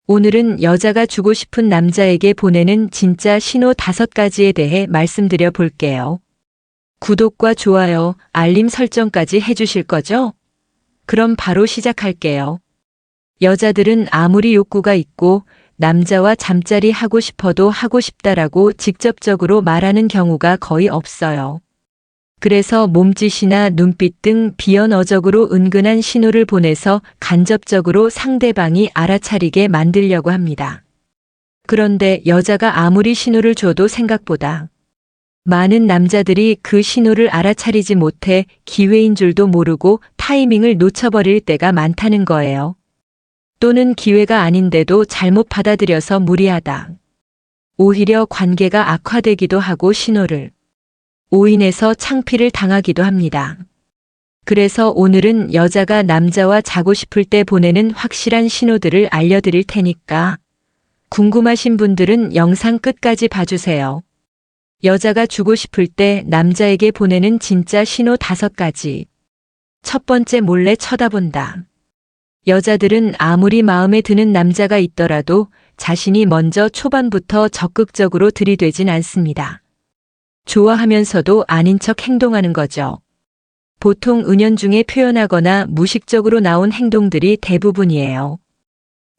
오늘은 여자가 주고 싶은 남자에게 보내는 진짜 신호 5가지에 대해 말씀드려 볼게요. 구독과 좋아요, 알림 설정까지 해주실 거죠? 그럼 바로 시작할게요. 여자들은 아무리 욕구가 있고 남자와 잠자리 하고 싶어도 하고 싶다라고 직접적으로 말하는 경우가 거의 없어요. 그래서 몸짓이나 눈빛 등 비언어적으로 은근한 신호를 보내서 간접적으로 상대방이 알아차리게 만들려고 합니다. 그런데 여자가 아무리 신호를 줘도 생각보다 많은 남자들이 그 신호를 알아차리지 못해 기회인 줄도 모르고 타이밍을 놓쳐버릴 때가 많다는 거예요. 또는 기회가 아닌데도 잘못 받아들여서 무리하다. 오히려 관계가 악화되기도 하고 신호를 오인해서 창피를 당하기도 합니다. 그래서 오늘은 여자가 남자와 자고 싶을 때 보내는 확실한 신호들을 알려드릴 테니까 궁금하신 분들은 영상 끝까지 봐주세요. 여자가 주고 싶을 때 남자에게 보내는 진짜 신호 5가지. 첫 번째, 몰래 쳐다본다. 여자들은 아무리 마음에 드는 남자가 있더라도 자신이 먼저 초반부터 적극적으로 들이대진 않습니다. 좋아하면서도 아닌 척 행동하는 거죠. 보통 은연중에 표현하거나 무식적으로 나온 행동들이 대부분이에요.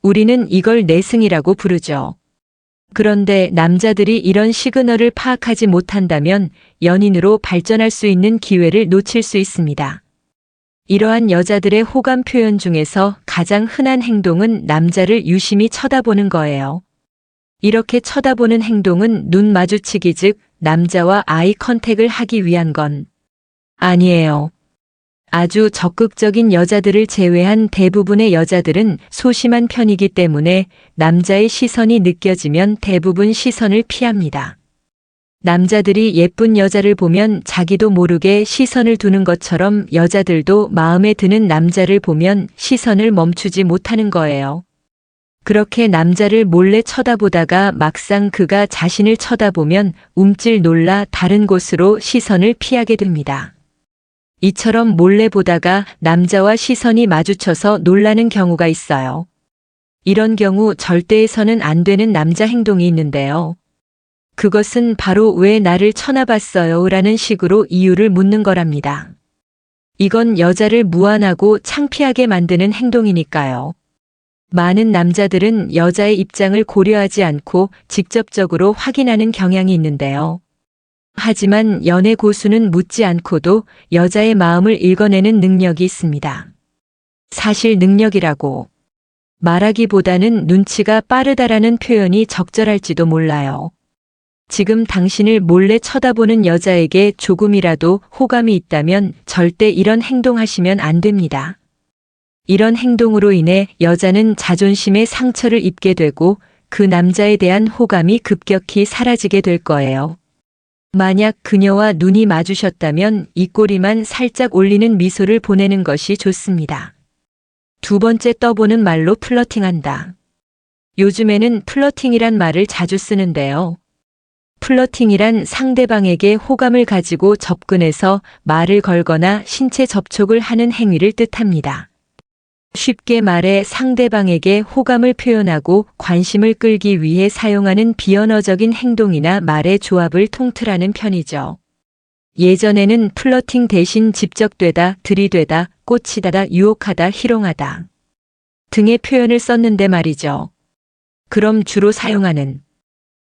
우리는 이걸 내승이라고 부르죠. 그런데 남자들이 이런 시그널을 파악하지 못한다면 연인으로 발전할 수 있는 기회를 놓칠 수 있습니다. 이러한 여자들의 호감 표현 중에서 가장 흔한 행동은 남자를 유심히 쳐다보는 거예요. 이렇게 쳐다보는 행동은 눈 마주치기, 즉 남자와 아이 컨택을 하기 위한 건 아니에요. 아주 적극적인 여자들을 제외한 대부분의 여자들은 소심한 편이기 때문에 남자의 시선이 느껴지면 대부분 시선을 피합니다. 남자들이 예쁜 여자를 보면 자기도 모르게 시선을 두는 것처럼 여자들도 마음에 드는 남자를 보면 시선을 멈추지 못하는 거예요. 그렇게 남자를 몰래 쳐다보다가 막상 그가 자신을 쳐다보면 움찔 놀라 다른 곳으로 시선을 피하게 됩니다. 이처럼 몰래 보다가 남자와 시선이 마주쳐서 놀라는 경우가 있어요. 이런 경우 절대 해서는 안 되는 남자 행동이 있는데요. 그것은 바로 왜 나를 쳐다봤어요? 라는 식으로 이유를 묻는 거랍니다. 이건 여자를 무안하고 창피하게 만드는 행동이니까요. 많은 남자들은 여자의 입장을 고려하지 않고 직접적으로 확인하는 경향이 있는데요. 하지만 연애 고수는 묻지 않고도 여자의 마음을 읽어내는 능력이 있습니다. 사실 능력이라고 말하기보다는 눈치가 빠르다라는 표현이 적절할지도 몰라요. 지금 당신을 몰래 쳐다보는 여자에게 조금이라도 호감이 있다면 절대 이런 행동하시면 안 됩니다. 이런 행동으로 인해 여자는 자존심에 상처를 입게 되고 그 남자에 대한 호감이 급격히 사라지게 될 거예요. 만약 그녀와 눈이 마주셨다면 입꼬리만 살짝 올리는 미소를 보내는 것이 좋습니다. 두 번째, 떠보는 말로 플러팅한다. 요즘에는 플러팅이란 말을 자주 쓰는데요. 플러팅이란 상대방에게 호감을 가지고 접근해서 말을 걸거나 신체 접촉을 하는 행위를 뜻합니다. 쉽게 말해 상대방에게 호감을 표현하고 관심을 끌기 위해 사용하는 비언어적인 행동이나 말의 조합을 통틀하는 편이죠. 예전에는 플러팅 대신 집적되다, 들이대다, 꽂히다다, 유혹하다, 희롱하다 등의 표현을 썼는데 말이죠. 그럼 주로 사용하는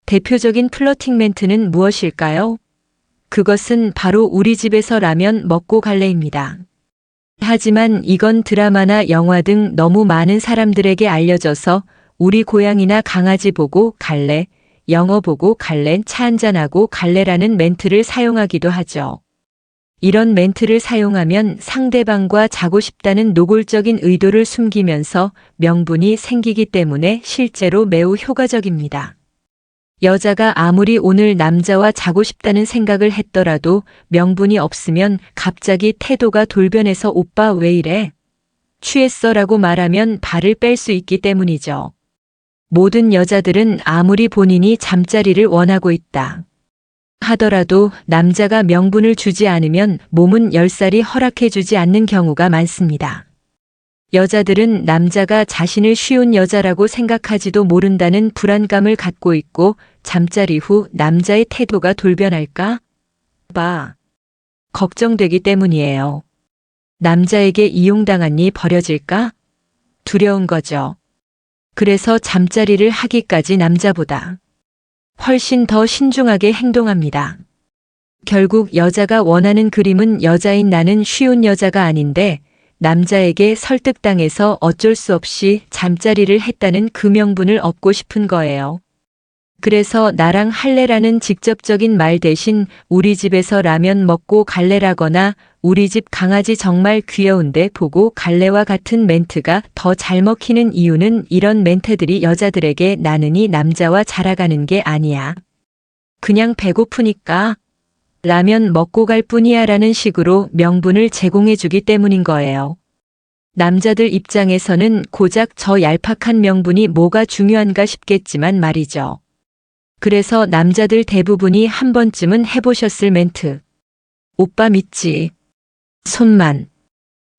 대표적인 플러팅 멘트는 무엇일까요? 그것은 바로 우리 집에서 라면 먹고 갈래입니다. 하지만 이건 드라마나 영화 등 너무 많은 사람들에게 알려져서 우리 고양이나 강아지 보고 갈래, 영어 보고 갈래, 차 한잔하고 갈래라는 멘트를 사용하기도 하죠. 이런 멘트를 사용하면 상대방과 자고 싶다는 노골적인 의도를 숨기면서 명분이 생기기 때문에 실제로 매우 효과적입니다. 여자가 아무리 오늘 남자와 자고 싶다는 생각을 했더라도 명분이 없으면 갑자기 태도가 돌변해서 오빠 왜 이래? 취했어? 라고 말하면 발을 뺄 수 있기 때문이죠. 모든 여자들은 아무리 본인이 잠자리를 원하고 있다 하더라도 남자가 명분을 주지 않으면 몸은 열살이 허락해주지 않는 경우가 많습니다. 여자들은 남자가 자신을 쉬운 여자라고 생각하지도 모른다는 불안감을 갖고 있고 잠자리 후 남자의 태도가 돌변할까 봐 걱정되기 때문이에요. 남자에게 이용당하니 버려질까? 두려운 거죠. 그래서 잠자리를 하기까지 남자보다 훨씬 더 신중하게 행동합니다. 결국 여자가 원하는 그림은 여자인 나는 쉬운 여자가 아닌데 남자에게 설득당해서 어쩔 수 없이 잠자리를 했다는 그 명분을 얻고 싶은 거예요. 그래서 나랑 할래라는 직접적인 말 대신 우리 집에서 라면 먹고 갈래라거나 우리 집 강아지 정말 귀여운데 보고 갈래와 같은 멘트가 더 잘 먹히는 이유는 이런 멘트들이 여자들에게 나는이 남자와 자라가는 게 아니야. 그냥 배고프니까 라면 먹고 갈 뿐이야 라는 식으로 명분을 제공해 주기 때문인 거예요. 남자들 입장에서는 고작 저 얄팍한 명분이 뭐가 중요한가 싶겠지만 말이죠. 그래서 남자들 대부분이 한 번쯤은 해보셨을 멘트. 오빠 믿지? 손만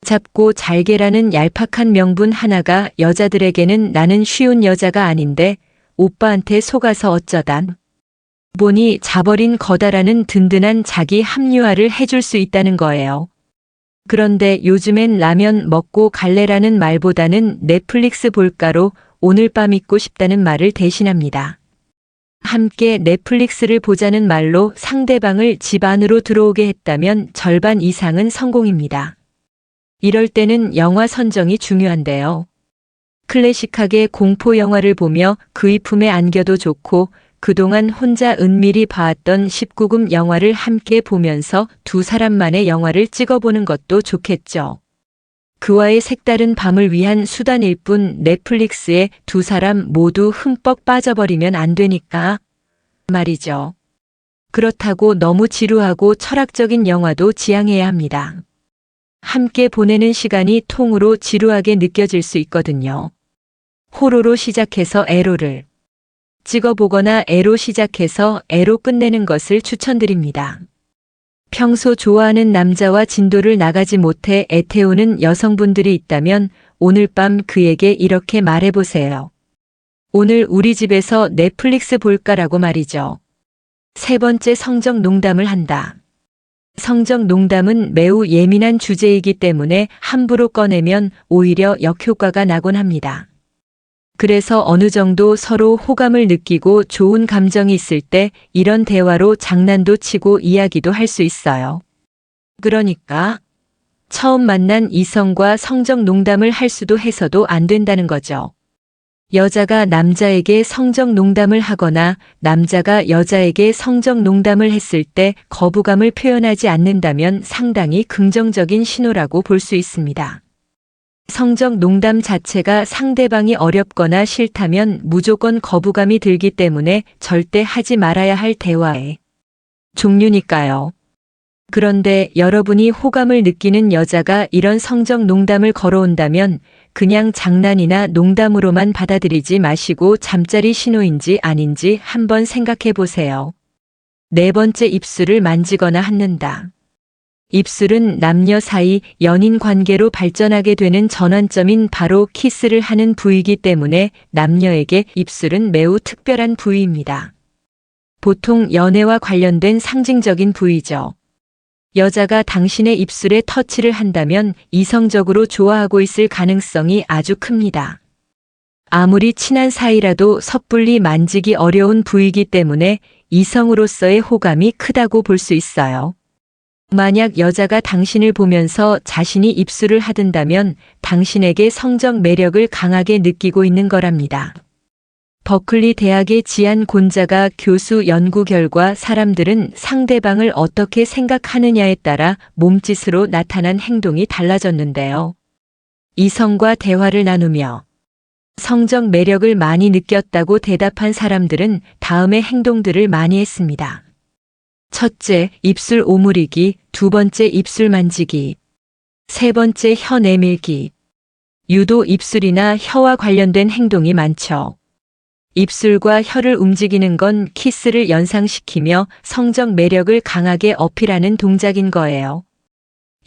잡고 잘게라는 얄팍한 명분 하나가 여자들에게는 나는 쉬운 여자가 아닌데 오빠한테 속아서 어쩌단 보니 자버린 거다라는 든든한 자기 합리화를 해줄 수 있다는 거예요. 그런데 요즘엔 라면 먹고 갈래라는 말보다는 넷플릭스 볼까로 오늘 밤 있고 싶다는 말을 대신합니다. 함께 넷플릭스를 보자는 말로 상대방을 집 안으로 들어오게 했다면 절반 이상은 성공입니다. 이럴 때는 영화 선정이 중요한데요. 클래식하게 공포 영화를 보며 그의 품에 안겨도 좋고 그동안 혼자 은밀히 봐왔던 19금 영화를 함께 보면서 두 사람만의 영화를 찍어보는 것도 좋겠죠. 그와의 색다른 밤을 위한 수단일 뿐 넷플릭스에 두 사람 모두 흠뻑 빠져버리면 안 되니까 말이죠. 그렇다고 너무 지루하고 철학적인 영화도 지양해야 합니다. 함께 보내는 시간이 통으로 지루하게 느껴질 수 있거든요. 호로로 시작해서 에로를 찍어보거나 에로 시작해서 에로 끝내는 것을 추천드립니다. 평소 좋아하는 남자와 진도를 나가지 못해 애태우는 여성분들이 있다면 오늘 밤 그에게 이렇게 말해보세요. 오늘 우리 집에서 넷플릭스 볼까라고 말이죠. 세 번째, 성적 농담을 한다. 성적 농담은 매우 예민한 주제이기 때문에 함부로 꺼내면 오히려 역효과가 나곤 합니다. 그래서 어느 정도 서로 호감을 느끼고 좋은 감정이 있을 때 이런 대화로 장난도 치고 이야기도 할 수 있어요. 그러니까 처음 만난 이성과 성적 농담을 할 수도 해서도 안 된다는 거죠. 여자가 남자에게 성적 농담을 하거나 남자가 여자에게 성적 농담을 했을 때 거부감을 표현하지 않는다면 상당히 긍정적인 신호라고 볼 수 있습니다. 성적 농담 자체가 상대방이 어렵거나 싫다면 무조건 거부감이 들기 때문에 절대 하지 말아야 할 대화의 종류니까요. 그런데 여러분이 호감을 느끼는 여자가 이런 성적 농담을 걸어온다면 그냥 장난이나 농담으로만 받아들이지 마시고 잠자리 신호인지 아닌지 한번 생각해 보세요. 네 번째, 입술을 만지거나 핥는다. 입술은 남녀 사이 연인 관계로 발전하게 되는 전환점인 바로 키스를 하는 부위이기 때문에 남녀에게 입술은 매우 특별한 부위입니다. 보통 연애와 관련된 상징적인 부위죠. 여자가 당신의 입술에 터치를 한다면 이성적으로 좋아하고 있을 가능성이 아주 큽니다. 아무리 친한 사이라도 섣불리 만지기 어려운 부위이기 때문에 이성으로서의 호감이 크다고 볼 수 있어요. 만약 여자가 당신을 보면서 자신이 입술을 하든다면 당신에게 성적 매력을 강하게 느끼고 있는 거랍니다. 버클리 대학의 지안 곤자가 교수 연구 결과 사람들은 상대방을 어떻게 생각하느냐에 따라 몸짓으로 나타난 행동이 달라졌는데요. 이성과 대화를 나누며 성적 매력을 많이 느꼈다고 대답한 사람들은 다음의 행동들을 많이 했습니다. 첫째, 입술 오므리기. 두 번째, 입술 만지기. 세 번째, 혀 내밀기. 유독 입술이나 혀와 관련된 행동이 많죠. 입술과 혀를 움직이는 건 키스를 연상시키며 성적 매력을 강하게 어필하는 동작인 거예요.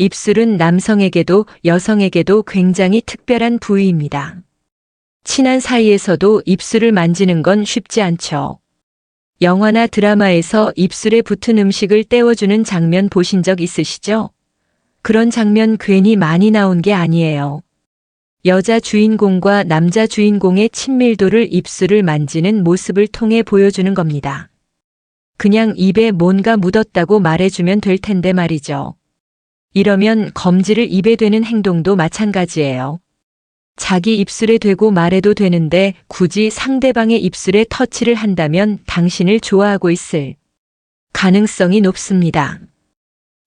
입술은 남성에게도 여성에게도 굉장히 특별한 부위입니다. 친한 사이에서도 입술을 만지는 건 쉽지 않죠. 영화나 드라마에서 입술에 붙은 음식을 떼어주는 장면 보신 적 있으시죠? 그런 장면 괜히 많이 나온 게 아니에요. 여자 주인공과 남자 주인공의 친밀도를 입술을 만지는 모습을 통해 보여주는 겁니다. 그냥 입에 뭔가 묻었다고 말해주면 될 텐데 말이죠. 이러면 검지를 입에 대는 행동도 마찬가지예요. 자기 입술에 대고 말해도 되는데 굳이 상대방의 입술에 터치를 한다면 당신을 좋아하고 있을 가능성이 높습니다.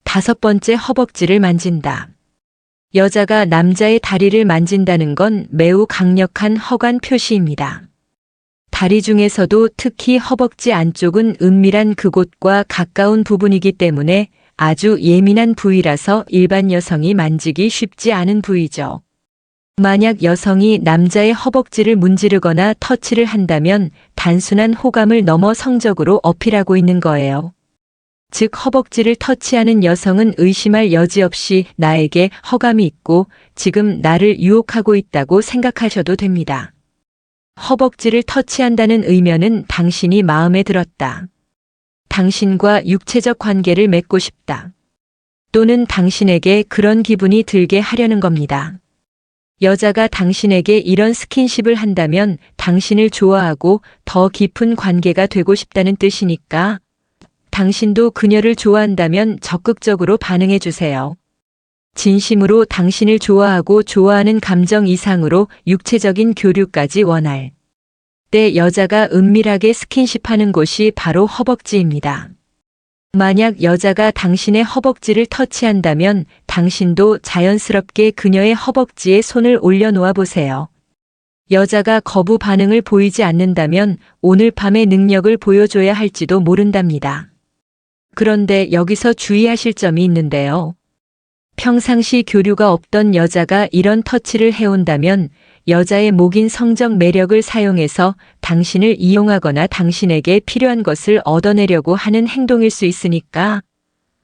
5번째, 허벅지를 만진다. 여자가 남자의 다리를 만진다는 건 매우 강력한 허관 표시입니다. 다리 중에서도 특히 허벅지 안쪽은 은밀한 그곳과 가까운 부분이기 때문에 아주 예민한 부위라서 일반 여성이 만지기 쉽지 않은 부위죠. 만약 여성이 남자의 허벅지를 문지르거나 터치를 한다면 단순한 호감을 넘어 성적으로 어필하고 있는 거예요. 즉 허벅지를 터치하는 여성은 의심할 여지 없이 나에게 허감이 있고 지금 나를 유혹하고 있다고 생각하셔도 됩니다. 허벅지를 터치한다는 의미는 당신이 마음에 들었다. 당신과 육체적 관계를 맺고 싶다. 또는 당신에게 그런 기분이 들게 하려는 겁니다. 여자가 당신에게 이런 스킨십을 한다면 당신을 좋아하고 더 깊은 관계가 되고 싶다는 뜻이니까 당신도 그녀를 좋아한다면 적극적으로 반응해 주세요. 진심으로 당신을 좋아하고 좋아하는 감정 이상으로 육체적인 교류까지 원할 때 여자가 은밀하게 스킨십하는 곳이 바로 허벅지입니다. 만약 여자가 당신의 허벅지를 터치한다면 당신도 자연스럽게 그녀의 허벅지에 손을 올려놓아 보세요. 여자가 거부 반응을 보이지 않는다면 오늘 밤의 능력을 보여줘야 할지도 모른답니다. 그런데 여기서 주의하실 점이 있는데요. 평상시 교류가 없던 여자가 이런 터치를 해온다면 여자의 목인 성적 매력을 사용해서 당신을 이용하거나 당신에게 필요한 것을 얻어내려고 하는 행동일 수 있으니까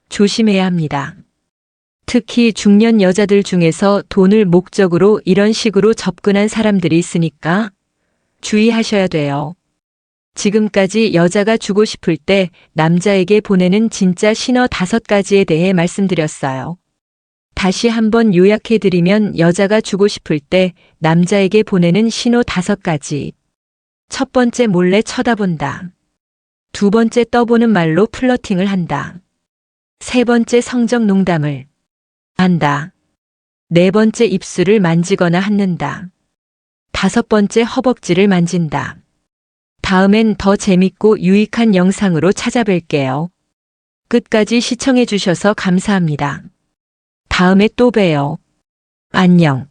조심해야 합니다. 특히 중년 여자들 중에서 돈을 목적으로 이런 식으로 접근한 사람들이 있으니까 주의하셔야 돼요. 지금까지 여자가 주고 싶을 때 남자에게 보내는 진짜 신호 5가지에 대해 말씀드렸어요. 다시 한번 요약해드리면 여자가 주고 싶을 때 남자에게 보내는 신호 5가지. 첫 번째, 몰래 쳐다본다. 두 번째, 떠보는 말로 플러팅을 한다. 세 번째, 성적 농담을 한다. 네 번째, 입술을 만지거나 핥는다. 5번째, 허벅지를 만진다. 다음엔 더 재밌고 유익한 영상으로 찾아뵐게요. 끝까지 시청해 주셔서 감사합니다. 다음에 또 봬요. 안녕.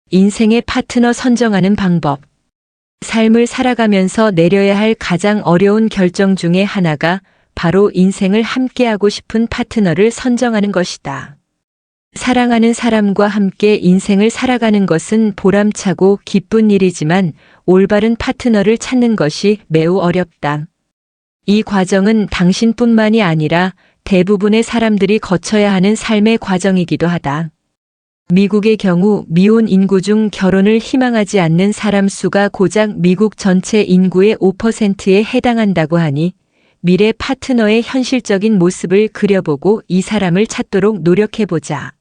인생의 파트너 선정하는 방법. 삶을 살아가면서 내려야 할 가장 어려운 결정 중에 하나가 바로 인생을 함께하고 싶은 파트너를 선정하는 것이다. 사랑하는 사람과 함께 인생을 살아가는 것은 보람차고 기쁜 일이지만 올바른 파트너를 찾는 것이 매우 어렵다. 이 과정은 당신뿐만이 아니라 대부분의 사람들이 거쳐야 하는 삶의 과정이기도 하다. 미국의 경우 미혼 인구 중 결혼을 희망하지 않는 사람 수가 고작 미국 전체 인구의 5%에 해당한다고 하니 미래 파트너의 현실적인 모습을 그려보고 이 사람을 찾도록 노력해보자.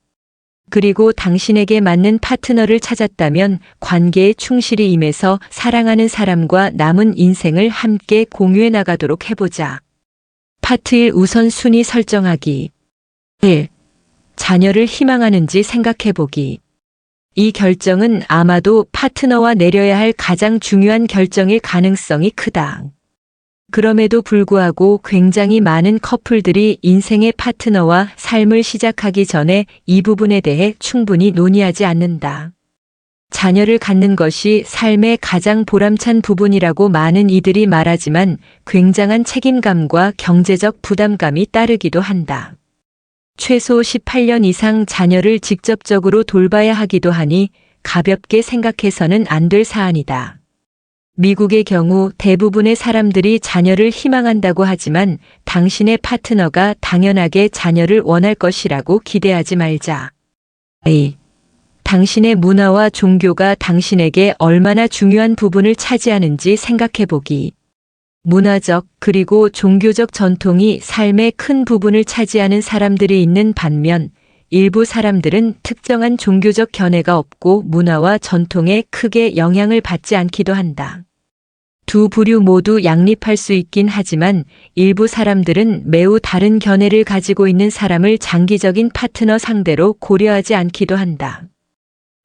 그리고 당신에게 맞는 파트너를 찾았다면 관계에 충실히 임해서 사랑하는 사람과 남은 인생을 함께 공유해 나가도록 해보자. 파트 1 우선순위 설정하기. 1. 자녀를 희망하는지 생각해보기. 이 결정은 아마도 파트너와 내려야 할 가장 중요한 결정일 가능성이 크다. 그럼에도 불구하고 굉장히 많은 커플들이 인생의 파트너와 삶을 시작하기 전에 이 부분에 대해 충분히 논의하지 않는다. 자녀를 갖는 것이 삶의 가장 보람찬 부분이라고 많은 이들이 말하지만 굉장한 책임감과 경제적 부담감이 따르기도 한다. 최소 18년 이상 자녀를 직접적으로 돌봐야 하기도 하니 가볍게 생각해서는 안 될 사안이다. 미국의 경우 대부분의 사람들이 자녀를 희망한다고 하지만 당신의 파트너가 당연하게 자녀를 원할 것이라고 기대하지 말자. A. 당신의 문화와 종교가 당신에게 얼마나 중요한 부분을 차지하는지 생각해보기. 문화적 그리고 종교적 전통이 삶의 큰 부분을 차지하는 사람들이 있는 반면 일부 사람들은 특정한 종교적 견해가 없고 문화와 전통에 크게 영향을 받지 않기도 한다. 두 부류 모두 양립할 수 있긴 하지만 일부 사람들은 매우 다른 견해를 가지고 있는 사람을 장기적인 파트너 상대로 고려하지 않기도 한다.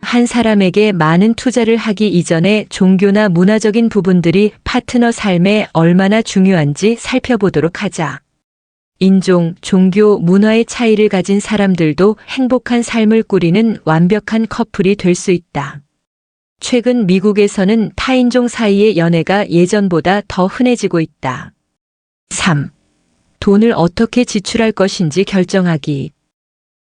한 사람에게 많은 투자를 하기 이전에 종교나 문화적인 부분들이 파트너 삶에 얼마나 중요한지 살펴보도록 하자. 인종, 종교, 문화의 차이를 가진 사람들도 행복한 삶을 꾸리는 완벽한 커플이 될 수 있다. 최근 미국에서는 타인종 사이의 연애가 예전보다 더 흔해지고 있다. 3. 돈을 어떻게 지출할 것인지 결정하기.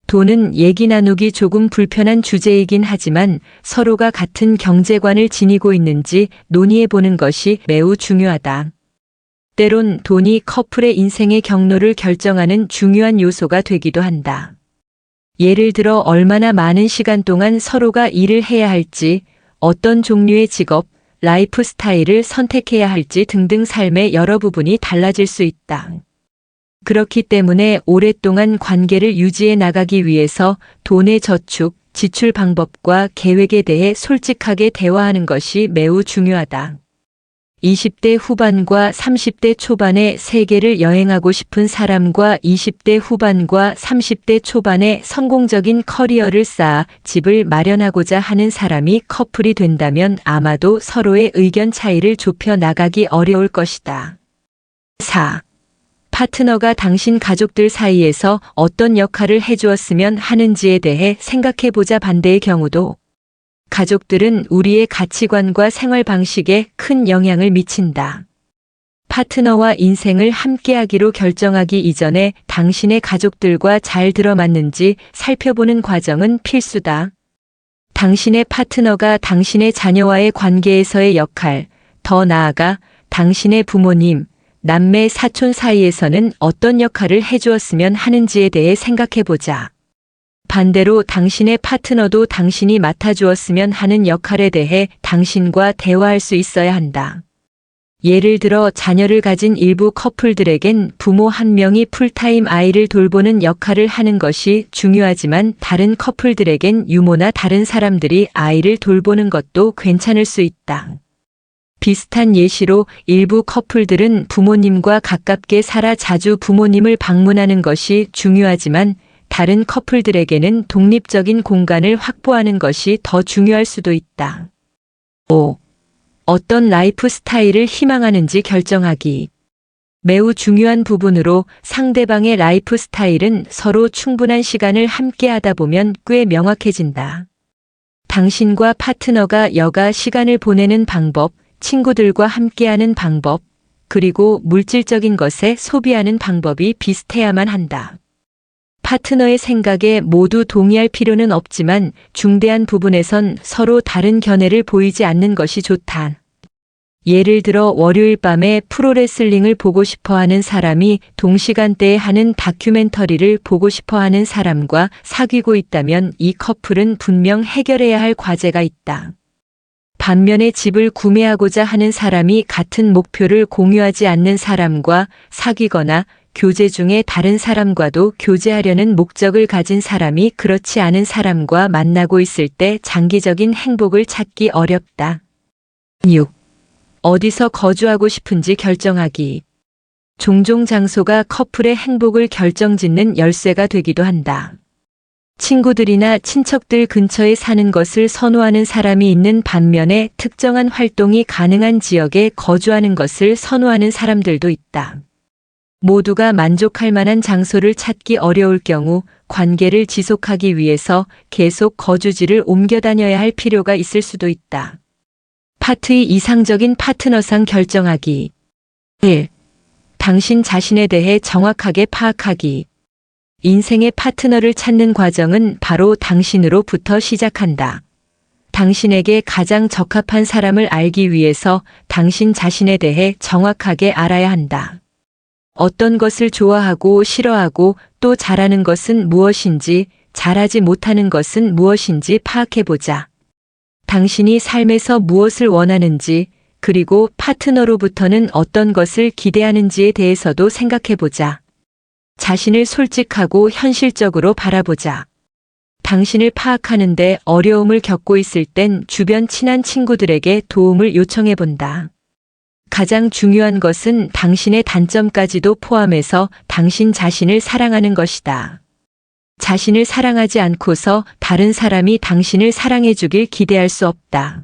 돈은 얘기 나누기 조금 불편한 주제이긴 하지만 서로가 같은 경제관을 지니고 있는지 논의해 보는 것이 매우 중요하다. 때론 돈이 커플의 인생의 경로를 결정하는 중요한 요소가 되기도 한다. 예를 들어 얼마나 많은 시간 동안 서로가 일을 해야 할지, 어떤 종류의 직업, 라이프 스타일을 선택해야 할지 등등 삶의 여러 부분이 달라질 수 있다. 그렇기 때문에 오랫동안 관계를 유지해 나가기 위해서 돈의 저축, 지출 방법과 계획에 대해 솔직하게 대화하는 것이 매우 중요하다. 20대 후반과 30대 초반에 세계를 여행하고 싶은 사람과 20대 후반과 30대 초반에 성공적인 커리어를 쌓아 집을 마련하고자 하는 사람이 커플이 된다면 아마도 서로의 의견 차이를 좁혀 나가기 어려울 것이다. 4. 파트너가 당신 가족들 사이에서 어떤 역할을 해주었으면 하는지에 대해 생각해보자. 반대의 경우도 가족들은 우리의 가치관과 생활 방식에 큰 영향을 미친다. 파트너와 인생을 함께하기로 결정하기 이전에 당신의 가족들과 잘 들어맞는지 살펴보는 과정은 필수다. 당신의 파트너가 당신의 자녀와의 관계에서의 역할, 더 나아가 당신의 부모님, 남매 사촌 사이에서는 어떤 역할을 해주었으면 하는지에 대해 생각해보자. 반대로 당신의 파트너도 당신이 맡아주었으면 하는 역할에 대해 당신과 대화할 수 있어야 한다. 예를 들어 자녀를 가진 일부 커플들에겐 부모 한 명이 풀타임 아이를 돌보는 역할을 하는 것이 중요하지만 다른 커플들에겐 유모나 다른 사람들이 아이를 돌보는 것도 괜찮을 수 있다. 비슷한 예시로 일부 커플들은 부모님과 가깝게 살아 자주 부모님을 방문하는 것이 중요하지만 다른 커플들에게는 독립적인 공간을 확보하는 것이 더 중요할 수도 있다. 5. 어떤 라이프 스타일을 희망하는지 결정하기. 매우 중요한 부분으로 상대방의 라이프 스타일은 서로 충분한 시간을 함께 하다 보면 꽤 명확해진다. 당신과 파트너가 여가 시간을 보내는 방법, 친구들과 함께하는 방법, 그리고 물질적인 것에 소비하는 방법이 비슷해야만 한다. 파트너의 생각에 모두 동의할 필요는 없지만 중대한 부분에선 서로 다른 견해를 보이지 않는 것이 좋다. 예를 들어 월요일 밤에 프로레슬링을 보고 싶어 하는 사람이 동시간대에 하는 다큐멘터리를 보고 싶어 하는 사람과 사귀고 있다면 이 커플은 분명 해결해야 할 과제가 있다. 반면에 집을 구매하고자 하는 사람이 같은 목표를 공유하지 않는 사람과 사귀거나 교제 중에 다른 사람과도 교제하려는 목적을 가진 사람이 그렇지 않은 사람과 만나고 있을 때 장기적인 행복을 찾기 어렵다. 6. 어디서 거주하고 싶은지 결정하기. 종종 장소가 커플의 행복을 결정짓는 열쇠가 되기도 한다. 친구들이나 친척들 근처에 사는 것을 선호하는 사람이 있는 반면에 특정한 활동이 가능한 지역에 거주하는 것을 선호하는 사람들도 있다. 모두가 만족할 만한 장소를 찾기 어려울 경우 관계를 지속하기 위해서 계속 거주지를 옮겨 다녀야 할 필요가 있을 수도 있다. 파트의 이상적인 파트너상 결정하기. 1. 당신 자신에 대해 정확하게 파악하기. 인생의 파트너를 찾는 과정은 바로 당신으로부터 시작한다. 당신에게 가장 적합한 사람을 알기 위해서 당신 자신에 대해 정확하게 알아야 한다. 어떤 것을 좋아하고 싫어하고 또 잘하는 것은 무엇인지, 잘하지 못하는 것은 무엇인지 파악해보자. 당신이 삶에서 무엇을 원하는지, 그리고 파트너로부터는 어떤 것을 기대하는지에 대해서도 생각해보자. 자신을 솔직하고 현실적으로 바라보자. 당신을 파악하는데 어려움을 겪고 있을 땐 주변 친한 친구들에게 도움을 요청해본다. 가장 중요한 것은 당신의 단점까지도 포함해서 당신 자신을 사랑하는 것이다. 자신을 사랑하지 않고서 다른 사람이 당신을 사랑해주길 기대할 수 없다.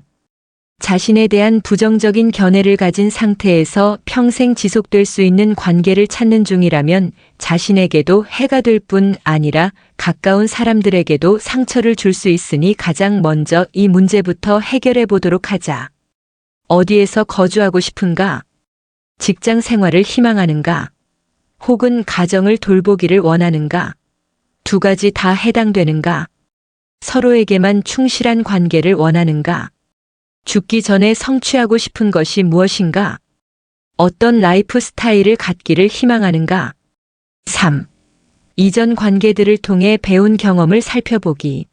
자신에 대한 부정적인 견해를 가진 상태에서 평생 지속될 수 있는 관계를 찾는 중이라면 자신에게도 해가 될 뿐 아니라 가까운 사람들에게도 상처를 줄 수 있으니 가장 먼저 이 문제부터 해결해 보도록 하자. 어디에서 거주하고 싶은가? 직장 생활을 희망하는가? 혹은 가정을 돌보기를 원하는가? 두 가지 다 해당되는가? 서로에게만 충실한 관계를 원하는가? 죽기 전에 성취하고 싶은 것이 무엇인가? 어떤 라이프 스타일을 갖기를 희망하는가? 3. 이전 관계들을 통해 배운 경험을 살펴보기.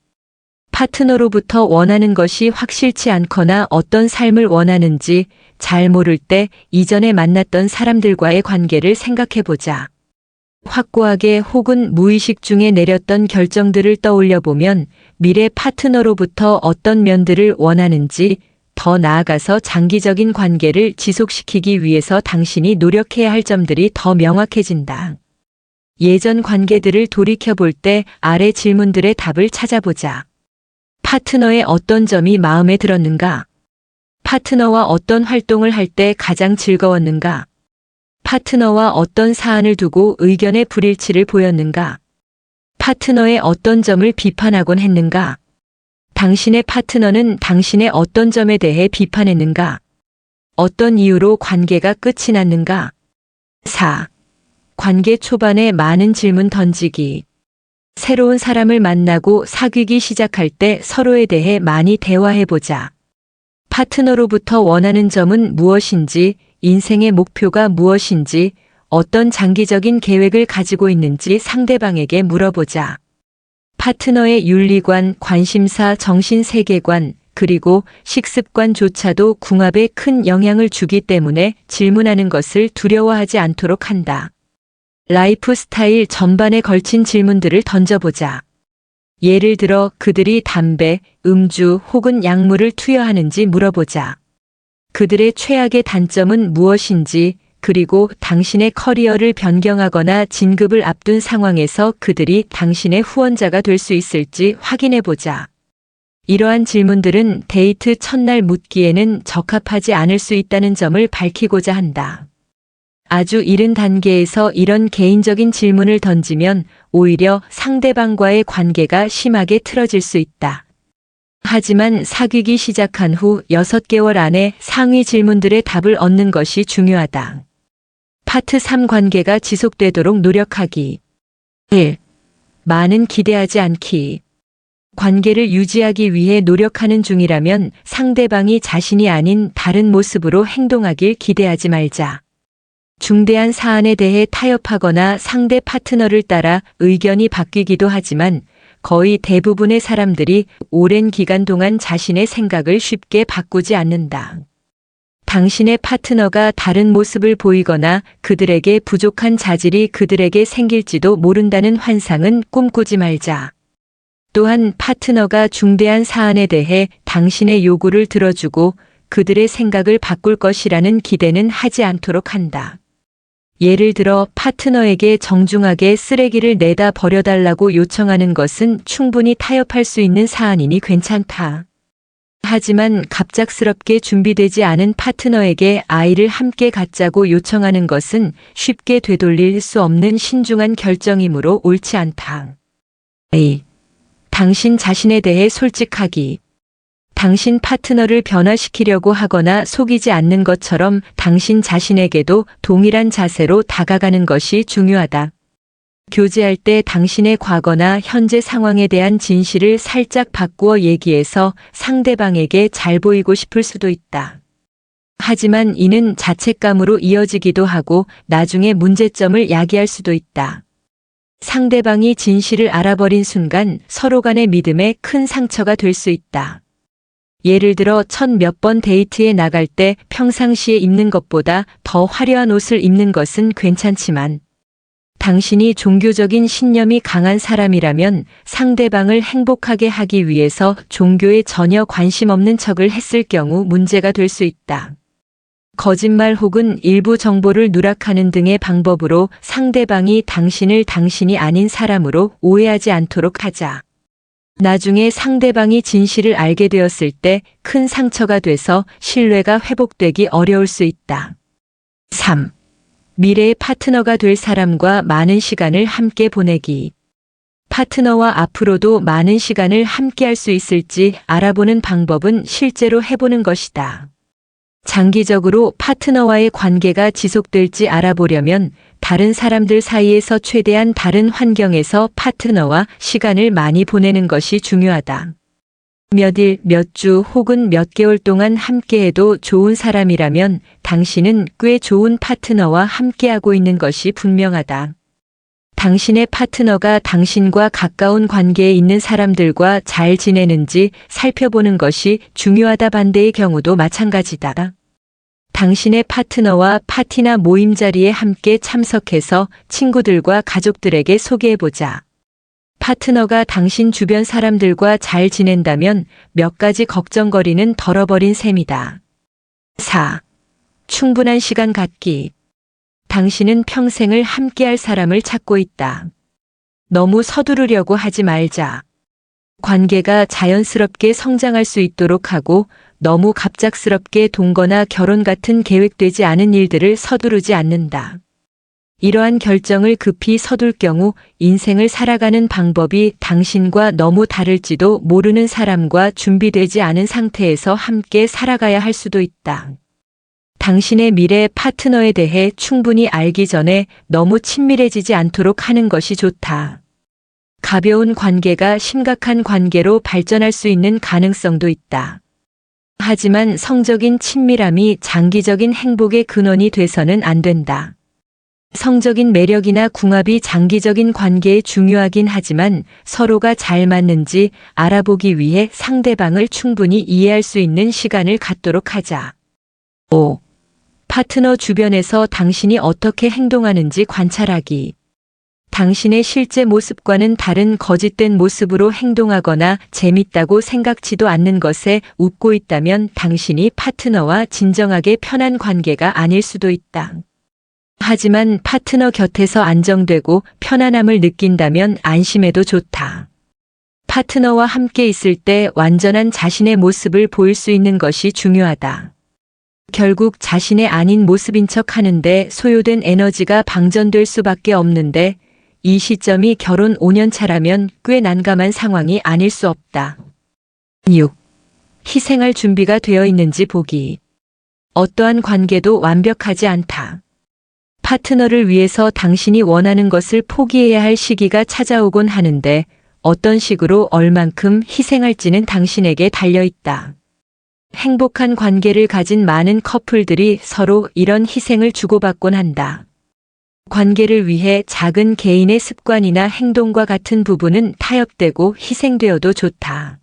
파트너로부터 원하는 것이 확실치 않거나 어떤 삶을 원하는지 잘 모를 때 이전에 만났던 사람들과의 관계를 생각해보자. 확고하게 혹은 무의식 중에 내렸던 결정들을 떠올려 보면 미래 파트너로부터 어떤 면들을 원하는지, 더 나아가서 장기적인 관계를 지속시키기 위해서 당신이 노력해야 할 점들이 더 명확해진다. 예전 관계들을 돌이켜볼 때 아래 질문들의 답을 찾아보자. 파트너의 어떤 점이 마음에 들었는가? 파트너와 어떤 활동을 할 때 가장 즐거웠는가? 파트너와 어떤 사안을 두고 의견의 불일치를 보였는가? 파트너의 어떤 점을 비판하곤 했는가? 당신의 파트너는 당신의 어떤 점에 대해 비판했는가? 어떤 이유로 관계가 끝이 났는가? 4. 관계 초반에 많은 질문 던지기. 새로운 사람을 만나고 사귀기 시작할 때 서로에 대해 많이 대화해보자. 파트너로부터 원하는 점은 무엇인지, 인생의 목표가 무엇인지, 어떤 장기적인 계획을 가지고 있는지 상대방에게 물어보자. 파트너의 윤리관, 관심사, 정신세계관, 그리고 식습관조차도 궁합에 큰 영향을 주기 때문에 질문하는 것을 두려워하지 않도록 한다. 라이프 스타일 전반에 걸친 질문들을 던져보자. 예를 들어 그들이 담배, 음주 혹은 약물을 투여하는지 물어보자. 그들의 최악의 단점은 무엇인지, 그리고 당신의 커리어를 변경하거나 진급을 앞둔 상황에서 그들이 당신의 후원자가 될 수 있을지 확인해보자. 이러한 질문들은 데이트 첫날 묻기에는 적합하지 않을 수 있다는 점을 밝히고자 한다. 아주 이른 단계에서 이런 개인적인 질문을 던지면 오히려 상대방과의 관계가 심하게 틀어질 수 있다. 하지만 사귀기 시작한 후 6개월 안에 상위 질문들의 답을 얻는 것이 중요하다. 파트 3 관계가 지속되도록 노력하기. 1. 많은 기대하지 않기. 관계를 유지하기 위해 노력하는 중이라면 상대방이 자신이 아닌 다른 모습으로 행동하길 기대하지 말자. 중대한 사안에 대해 타협하거나 상대 파트너를 따라 의견이 바뀌기도 하지만 거의 대부분의 사람들이 오랜 기간 동안 자신의 생각을 쉽게 바꾸지 않는다. 당신의 파트너가 다른 모습을 보이거나 그들에게 부족한 자질이 그들에게 생길지도 모른다는 환상은 꿈꾸지 말자. 또한 파트너가 중대한 사안에 대해 당신의 요구를 들어주고 그들의 생각을 바꿀 것이라는 기대는 하지 않도록 한다. 예를 들어 파트너에게 정중하게 쓰레기를 내다 버려달라고 요청하는 것은 충분히 타협할 수 있는 사안이니 괜찮다. 하지만 갑작스럽게 준비되지 않은 파트너에게 아이를 함께 갖자고 요청하는 것은 쉽게 되돌릴 수 없는 신중한 결정이므로 옳지 않다. A. 당신 자신에 대해 솔직하기. 당신 파트너를 변화시키려고 하거나 속이지 않는 것처럼 당신 자신에게도 동일한 자세로 다가가는 것이 중요하다. 교제할 때 당신의 과거나 현재 상황에 대한 진실을 살짝 바꾸어 얘기해서 상대방에게 잘 보이고 싶을 수도 있다. 하지만 이는 자책감으로 이어지기도 하고 나중에 문제점을 야기할 수도 있다. 상대방이 진실을 알아버린 순간 서로 간의 믿음에 큰 상처가 될 수 있다. 예를 들어 첫 몇 번 데이트에 나갈 때 평상시에 입는 것보다 더 화려한 옷을 입는 것은 괜찮지만 당신이 종교적인 신념이 강한 사람이라면 상대방을 행복하게 하기 위해서 종교에 전혀 관심 없는 척을 했을 경우 문제가 될 수 있다. 거짓말 혹은 일부 정보를 누락하는 등의 방법으로 상대방이 당신을 당신이 아닌 사람으로 오해하지 않도록 하자. 나중에 상대방이 진실을 알게 되었을 때 큰 상처가 돼서 신뢰가 회복되기 어려울 수 있다. 3. 미래의 파트너가 될 사람과 많은 시간을 함께 보내기. 파트너와 앞으로도 많은 시간을 함께 할 수 있을지 알아보는 방법은 실제로 해보는 것이다. 장기적으로 파트너와의 관계가 지속될지 알아보려면 다른 사람들 사이에서 최대한 다른 환경에서 파트너와 시간을 많이 보내는 것이 중요하다. 몇 일, 몇 주 혹은 몇 개월 동안 함께해도 좋은 사람이라면 당신은 꽤 좋은 파트너와 함께하고 있는 것이 분명하다. 당신의 파트너가 당신과 가까운 관계에 있는 사람들과 잘 지내는지 살펴보는 것이 중요하다. 반대의 경우도 마찬가지다. 당신의 파트너와 파티나 모임 자리에 함께 참석해서 친구들과 가족들에게 소개해보자. 파트너가 당신 주변 사람들과 잘 지낸다면 몇 가지 걱정거리는 덜어버린 셈이다. 4. 충분한 시간 갖기. 당신은 평생을 함께할 사람을 찾고 있다. 너무 서두르려고 하지 말자. 관계가 자연스럽게 성장할 수 있도록 하고 너무 갑작스럽게 동거나 결혼 같은 계획되지 않은 일들을 서두르지 않는다. 이러한 결정을 급히 서둘 경우 인생을 살아가는 방법이 당신과 너무 다를지도 모르는 사람과 준비되지 않은 상태에서 함께 살아가야 할 수도 있다. 당신의 미래 파트너에 대해 충분히 알기 전에 너무 친밀해지지 않도록 하는 것이 좋다. 가벼운 관계가 심각한 관계로 발전할 수 있는 가능성도 있다. 하지만 성적인 친밀함이 장기적인 행복의 근원이 돼서는 안 된다. 성적인 매력이나 궁합이 장기적인 관계에 중요하긴 하지만 서로가 잘 맞는지 알아보기 위해 상대방을 충분히 이해할 수 있는 시간을 갖도록 하자. 5. 파트너 주변에서 당신이 어떻게 행동하는지 관찰하기. 당신의 실제 모습과는 다른 거짓된 모습으로 행동하거나 재밌다고 생각지도 않는 것에 웃고 있다면 당신이 파트너와 진정하게 편한 관계가 아닐 수도 있다. 하지만 파트너 곁에서 안정되고 편안함을 느낀다면 안심해도 좋다. 파트너와 함께 있을 때 완전한 자신의 모습을 보일 수 있는 것이 중요하다. 결국 자신의 아닌 모습인 척 하는데 소요된 에너지가 방전될 수밖에 없는데 이 시점이 결혼 5년 차라면 꽤 난감한 상황이 아닐 수 없다. 6. 희생할 준비가 되어 있는지 보기. 어떠한 관계도 완벽하지 않다. 파트너를 위해서 당신이 원하는 것을 포기해야 할 시기가 찾아오곤 하는데 어떤 식으로 얼만큼 희생할지는 당신에게 달려있다. 행복한 관계를 가진 많은 커플들이 서로 이런 희생을 주고받곤 한다. 관계를 위해 작은 개인의 습관이나 행동과 같은 부분은 타협되고 희생되어도 좋다.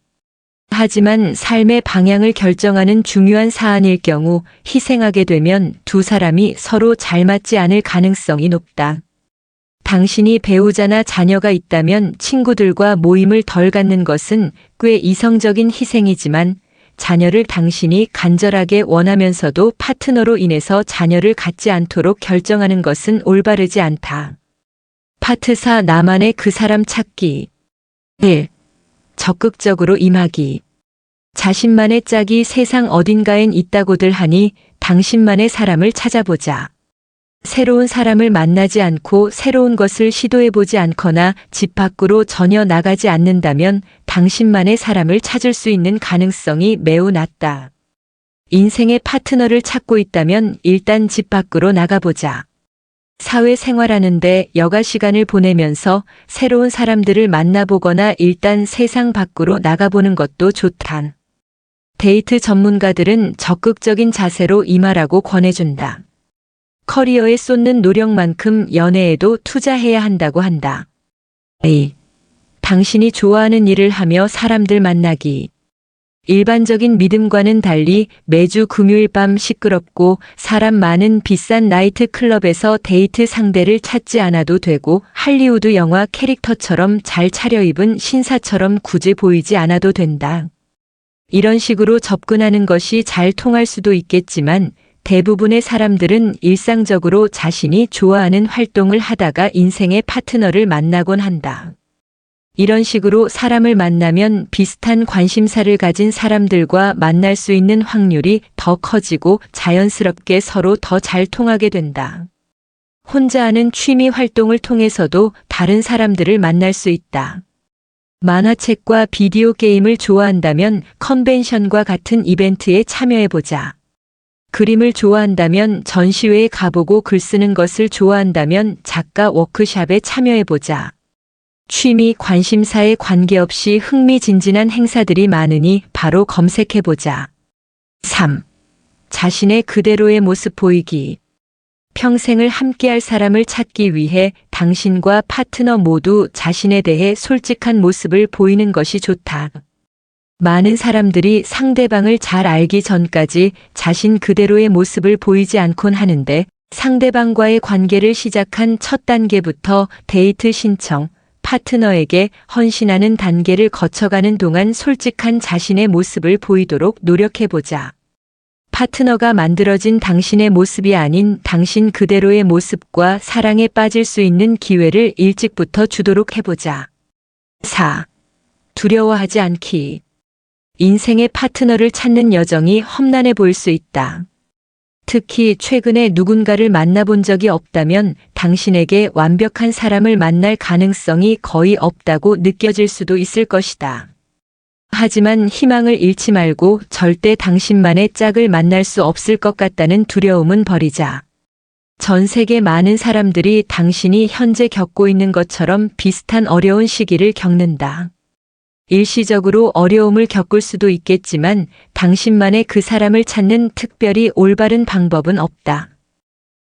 하지만 삶의 방향을 결정하는 중요한 사안일 경우 희생하게 되면 두 사람이 서로 잘 맞지 않을 가능성이 높다. 당신이 배우자나 자녀가 있다면 친구들과 모임을 덜 갖는 것은 꽤 이성적인 희생이지만 자녀를 당신이 간절하게 원하면서도 파트너로 인해서 자녀를 갖지 않도록 결정하는 것은 올바르지 않다. 파트 4. 나만의 그 사람 찾기. 1. 적극적으로 임하기. 자신만의 짝이 세상 어딘가엔 있다고들 하니 당신만의 사람을 찾아보자. 새로운 사람을 만나지 않고 새로운 것을 시도해보지 않거나 집 밖으로 전혀 나가지 않는다면 당신만의 사람을 찾을 수 있는 가능성이 매우 낮다. 인생의 파트너를 찾고 있다면 일단 집 밖으로 나가보자. 사회생활하는데 여가 시간을 보내면서 새로운 사람들을 만나보거나 일단 세상 밖으로 나가보는 것도 좋단. 데이트 전문가들은 적극적인 자세로 임하라고 권해준다. 커리어에 쏟는 노력만큼 연애에도 투자해야 한다고 한다. A. 당신이 좋아하는 일을 하며 사람들 만나기. 일반적인 믿음과는 달리 매주 금요일 밤 시끄럽고 사람 많은 비싼 나이트 클럽에서 데이트 상대를 찾지 않아도 되고 할리우드 영화 캐릭터처럼 잘 차려입은 신사처럼 굳이 보이지 않아도 된다. 이런 식으로 접근하는 것이 잘 통할 수도 있겠지만 대부분의 사람들은 일상적으로 자신이 좋아하는 활동을 하다가 인생의 파트너를 만나곤 한다. 이런 식으로 사람을 만나면 비슷한 관심사를 가진 사람들과 만날 수 있는 확률이 더 커지고 자연스럽게 서로 더 잘 통하게 된다. 혼자 하는 취미 활동을 통해서도 다른 사람들을 만날 수 있다. 만화책과 비디오 게임을 좋아한다면 컨벤션과 같은 이벤트에 참여해보자. 그림을 좋아한다면 전시회에 가보고 글 쓰는 것을 좋아한다면 작가 워크숍에 참여해보자. 취미, 관심사에 관계없이 흥미진진한 행사들이 많으니 바로 검색해보자. 3. 자신의 그대로의 모습 보이기. 평생을 함께할 사람을 찾기 위해 당신과 파트너 모두 자신에 대해 솔직한 모습을 보이는 것이 좋다. 많은 사람들이 상대방을 잘 알기 전까지 자신 그대로의 모습을 보이지 않곤 하는데 상대방과의 관계를 시작한 첫 단계부터 데이트 신청, 파트너에게 헌신하는 단계를 거쳐가는 동안 솔직한 자신의 모습을 보이도록 노력해보자. 파트너가 만들어진 당신의 모습이 아닌 당신 그대로의 모습과 사랑에 빠질 수 있는 기회를 일찍부터 주도록 해보자. 4. 두려워하지 않기. 인생의 파트너를 찾는 여정이 험난해 보일 수 있다. 특히 최근에 누군가를 만나본 적이 없다면 당신에게 완벽한 사람을 만날 가능성이 거의 없다고 느껴질 수도 있을 것이다. 하지만 희망을 잃지 말고 절대 당신만의 짝을 만날 수 없을 것 같다는 두려움은 버리자. 전 세계 많은 사람들이 당신이 현재 겪고 있는 것처럼 비슷한 어려운 시기를 겪는다. 일시적으로 어려움을 겪을 수도 있겠지만 당신만의 그 사람을 찾는 특별히 올바른 방법은 없다.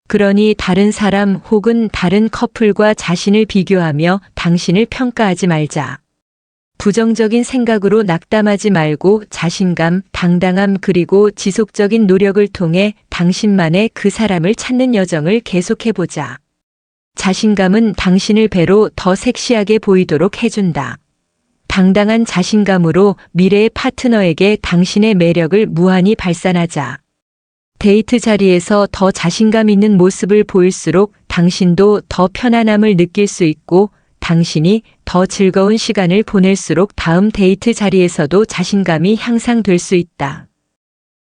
그러니 다른 사람 혹은 다른 커플과 자신을 비교하며 당신을 평가하지 말자. 부정적인 생각으로 낙담하지 말고 자신감, 당당함 그리고 지속적인 노력을 통해 당신만의 그 사람을 찾는 여정을 계속해보자. 자신감은 당신을 배로 더 섹시하게 보이도록 해준다. 당당한 자신감으로 미래의 파트너에게 당신의 매력을 무한히 발산하자. 데이트 자리에서 더 자신감 있는 모습을 보일수록 당신도 더 편안함을 느낄 수 있고 당신이 더 즐거운 시간을 보낼수록 다음 데이트 자리에서도 자신감이 향상될 수 있다.